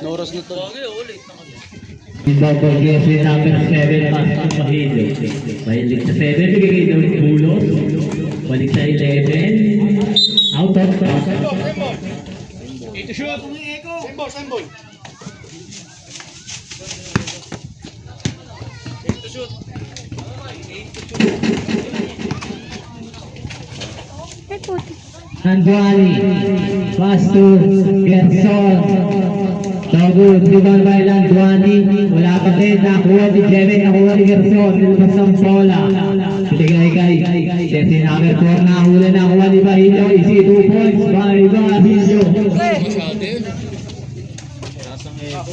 Noros na to. Double jersey number 7 pasok sa Hilo. Balik sa 7, bigay daw ng Bulos. Balik sa 11. Out of bounds. Ito shoot. Sembol. Ito shoot. Nanduani, Pastor, Gerson, Togo, Tribal by Nanduani, wala pa rin, nakuha ni Jebe, nakuha ni Gerson, nilabas ng bola. Pitigay kay, Jesse number 4, nahuli, nakuha ni Bahilyo, easy 2 points by Bahilyo.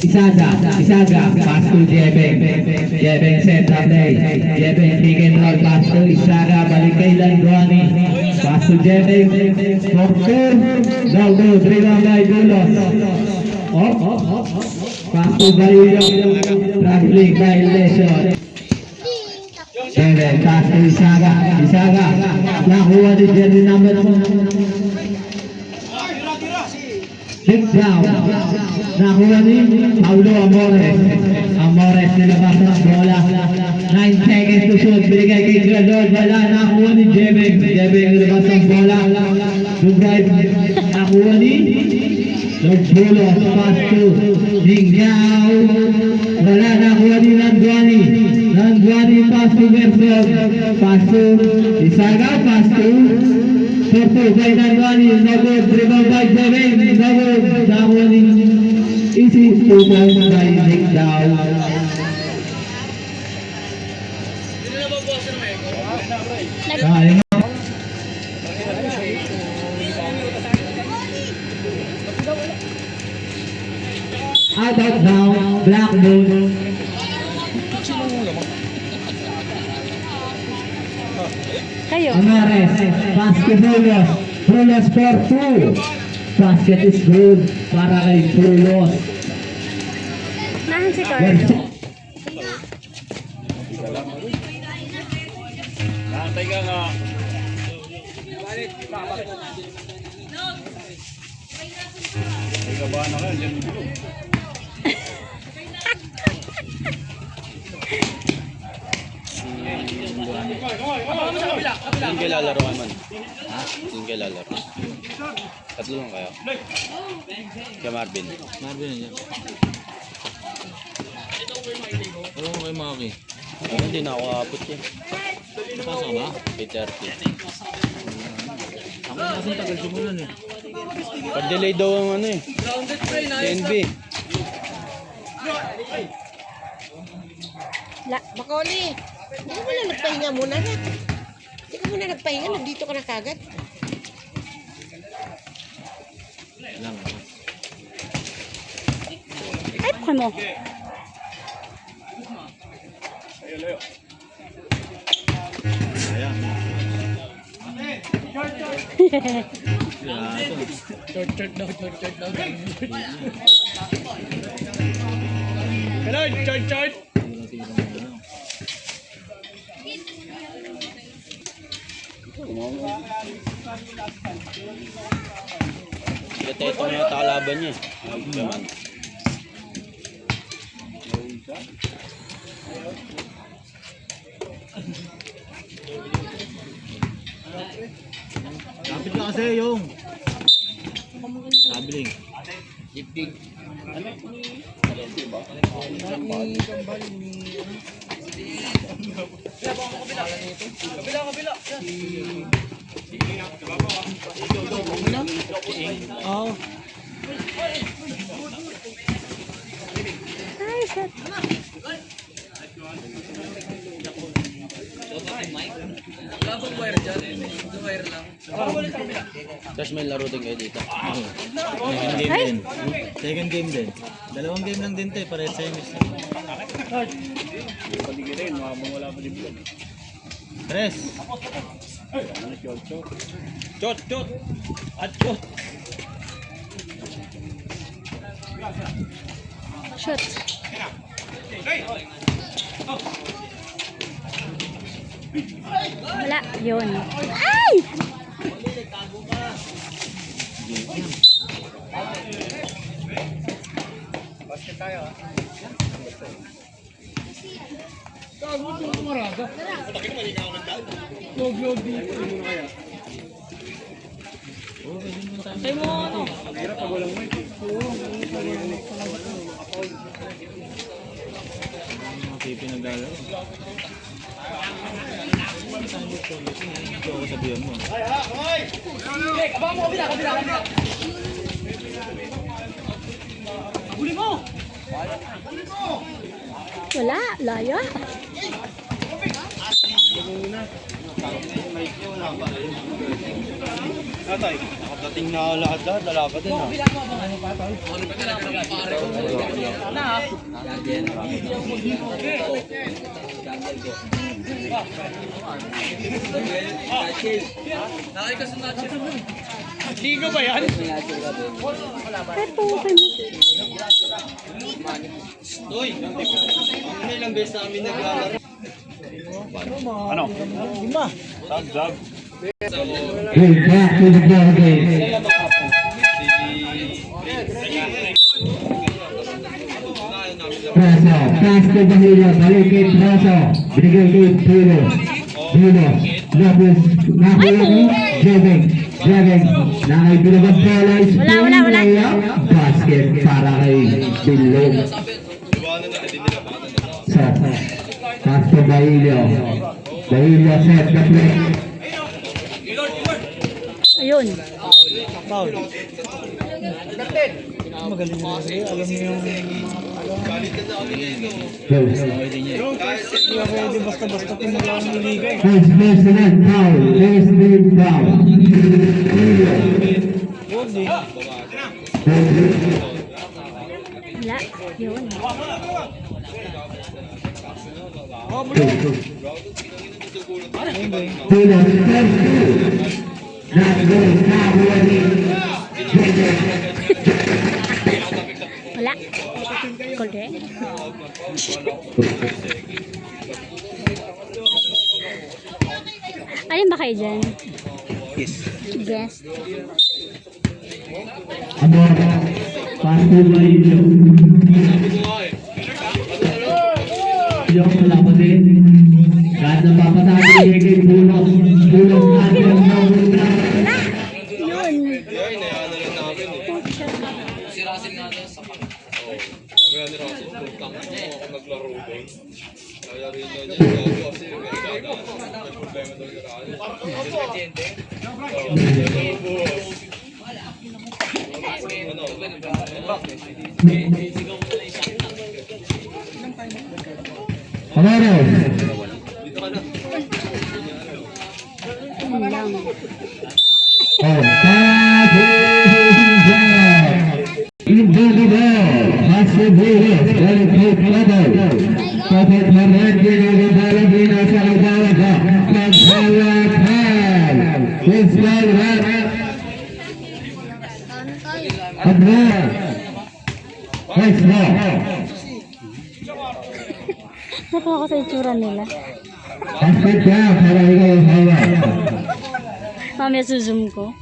Isaga, pass to Jebeng, center play, Jebeng, pick and roll, pass to Isaga, balik kay Nanduani. Pass to Jebeng, Porter, Togo, Tribal by Bulos. Pass to Bahilyo, traveling by Lesion. Jebeng, pass to Isaga, nakuha ni Jebeng number 4. Six down. Nakuha ni Paulo Amores nilabas ng bola. 9 seconds to shoot. Binigay kay Gradol. Wala. Nakuha ni Jebeng nilabas ng bola. Good drive. Nakuha ni Lord Bulos. Pass to Ningyaw. Wala. Nakuha ni Nanduani. Pass to Gerson. Pass to Isaga. Pass to Porto kay Nanduani. Nagod. Dribble by Jebeng. Nagod. Nakuha ni easy 2 points by Nick Dow. Out of down, Blackburn. Kayo. Amares, basket Bulos for 2. Basket is good para kay Bulos. Nahan si Carlo. Nantay ka nga. Ay ka ba na ka? Diyan mo bilog. Yung kayo lalaro man. Yung kayo lalaro. Tatlo lang kayo. Kaya Marvin. Yan. Ano mo kay Maki? Hindi na ako kapot yan. Napasa ka ba? Peter. Ako nasang tagal simulan eh. Pag-delay daw ang ano eh. CNB. Makoli, hindi ka muna nagpahinga muna na. Hindi ka muna nagpahinga, nandito ka na kagad. Lang. Ay, bukay mo. Layo. Short daw. Kalon, chart. Ito yung mga kalaban niya. Ay, naman. Kapit ka kasi yung. Traveling. Kabila. Oh. Ay, shit. Tapos may laro din kayo dito. Second game din. Dalawang game lang din tayo para sa semis. Paligirin, wala pa din vlog. Tres. Chot. At chot. Shoot. Wala. Yun. Ay! Basket tayo ha. Hirap pag walang mic. Pipi naglalaro. Ito ako sabihan mo. Wala, layo. Tatay, nakadating na lahat. Dala pa din ha. Ligo ba yan? Kahit po okay mo. Uy, ilang beses namin naglalaro. Ano? Lima. Sab. Good back to the ball game. Praso, pass to Bahilo, balik kay Praso, binigay kay Pilo, Lopez, nakuha ni Jeving, nakaibilag ang bola, Wala. basket para kay Bilog. So, pass to Bahilo, set the play. Ayun. Foul. Magaling na rin. Alam niyo yung... Hindi pwede basta-basta pinalaman ng liga eh. First personal foul. Wala. Yun. Wala. Kolde. Alin ba kayo dyan? Guess. Yung malaban din. Kahit napapatay kay Bulong natin ang mga Yun. Sirasin nga daw sa pang. Sabi nga ni Raso, putang mo ako naglaro doon. Kaya rin na niya gago kasi may problema doon ka rin. Legende? Yun lang. Natuwa ko sa itsura nila. Mamaya suzoom ko. Oh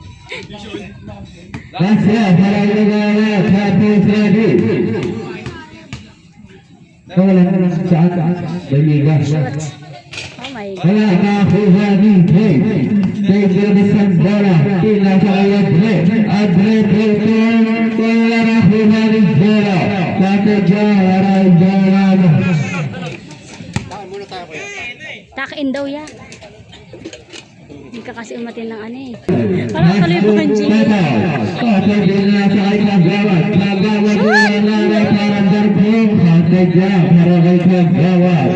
my God. Wala nakakuha ni Dave. Dave Robinson bola. Tila sa kaya Dave. Dave wala nakakuha ni bola. Kata dyan, wala yung bola. Takin daw ya. Hindi ka kasi umatin ng ano eh. Parang kalibukan G. Kata dyan na sa kaya kagawad. Kagawad wala na parang darbong. Kata dyan, para kay kagawad.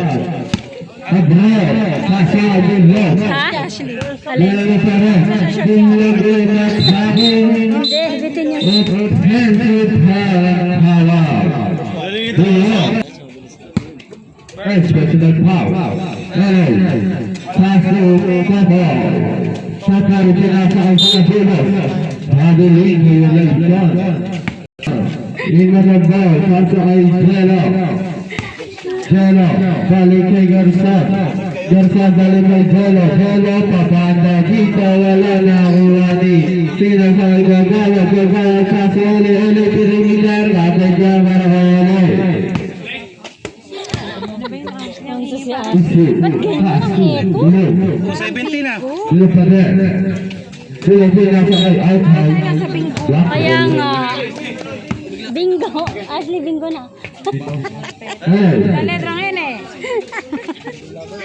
Ha? Ashley. Alin? Hindi, bitin yun. Jelo, balik kay Garza. Gerson balik kay Jolo. Jolo papanda dito. Wala na kuwani. Sinasay gagawa. Gagawa sa uli-uli. Perimeter. Kapag dyan para kawalay. Ang isa si Ate. Ba't ganyan ang eto? 70 na. Sino pa rin? Sino pinasa kay outside? Kaya nga. Bingo. Ashley, bingo na. Hey. Letra ngayon eh.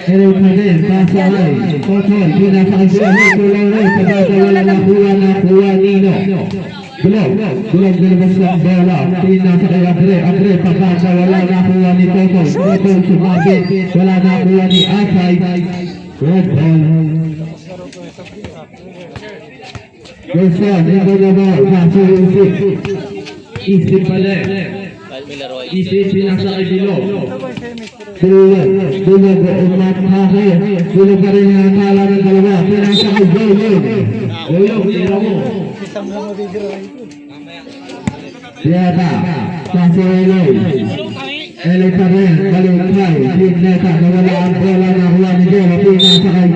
Hello pa din. Pasakay. Totol. Pinasa kay siya. Tuloy rin. Pagkata wala nakuha Nino. Gulog. Gulog nilabas ng bola. Pinasa kay Abre. Abre. Pagkata wala nakuha ni Totol. Totol sumabit. Wala nakuha ni Asay. Red ball. Gerson. Ito na ba? Nasa isip pala. Isip pinasa kay Bilog. Dulog umatake. Dulog pa rin ang akala ng dalawa. Pinasa kay Dulog. Dulog, tira mo. Dieta. Pasa Eloy. Eloy pa rin. Balutay. Signeta. Nawala ang bola na kuha ni Jola. Pinasa kay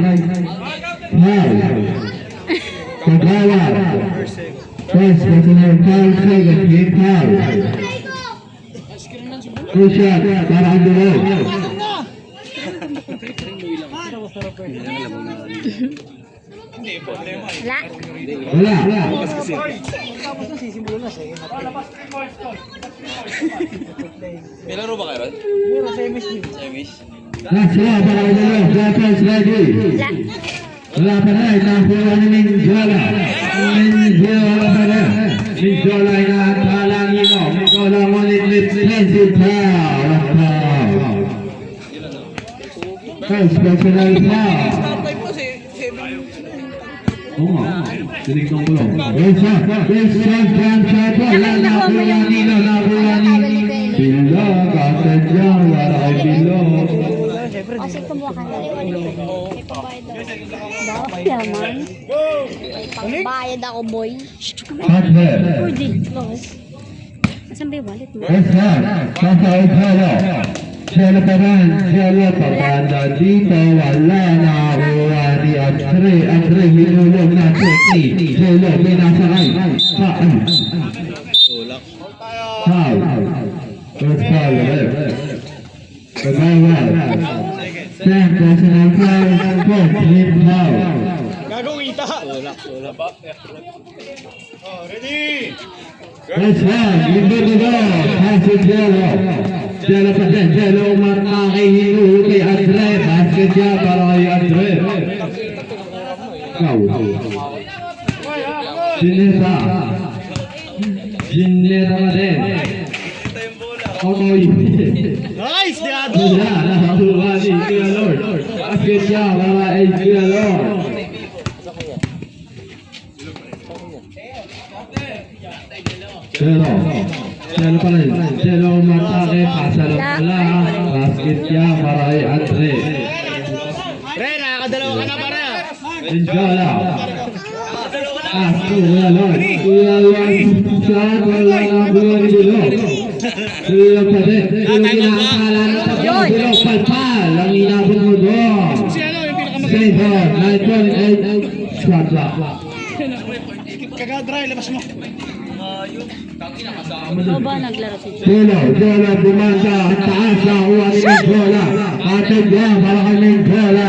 Paul. Kagawa. First personal foul. Second hit foul. Two shot para ang Dulog. Wala. Wala. May laro ba kayo ron? Semis. Last one para ang Dulog. Weapons ready. Wala. Wala pa rin. Nakuha ni Minjola. Minjola pa rin. Minjola ay nakakala nino. Minjola ngunit defensive foul. First personal foul. Oo nga. Tinignan ko lang. Wilson. Wilson. Franchise. Wala nakuha nino. Nakuha ni Bilog. Kasadya. Wala kay Bilog. Kasi kumuha ka na rin. May pambayad ako. Bakit naman? May pambayad ako, boy. Hotler. Pwede. Close. Asan ba yung wallet mo? Wilson. Sasaw Polo. Cielo pa rin. Cielo papanda dito. Wala na kuha ni Andre. Andre hinulog na Teki. Cielo pinasakay. Foul. Foul. First foul. Pagawal. Second personal foul. Fourth hit foul. Gagawita. Ready. First one. Libre na ba? Pasok Cielo. Cielo pa din. Cielo umatake hinulog kay Andre. Basket niya para kay Andre. Foul. Sineta. Sineta pa din. Omoy. Nice, Diado. Wala, nakakuha ni Kuya Lord. Bakit siya para ay Kuya Lord? Cielo pa rin. Cielo umatake, pasalot pala. Basket siya para ay Andre. Pre, nakakadalawa ka na para. Enjola. Kuya Lord. Kuya Lord. Saan wala na kuya ni Bilog. Kuya pa rin. Yung kinakala na tapos Bilog. Palpal. Ang inabot mo doon. Save on. 9.8. Shot clock. Kagadry, labas mo. Ikaw ba naglaro si Joe? Jolo bumanda. Ang taas na kuha ni Minjola. Atid niya para kay Minjola.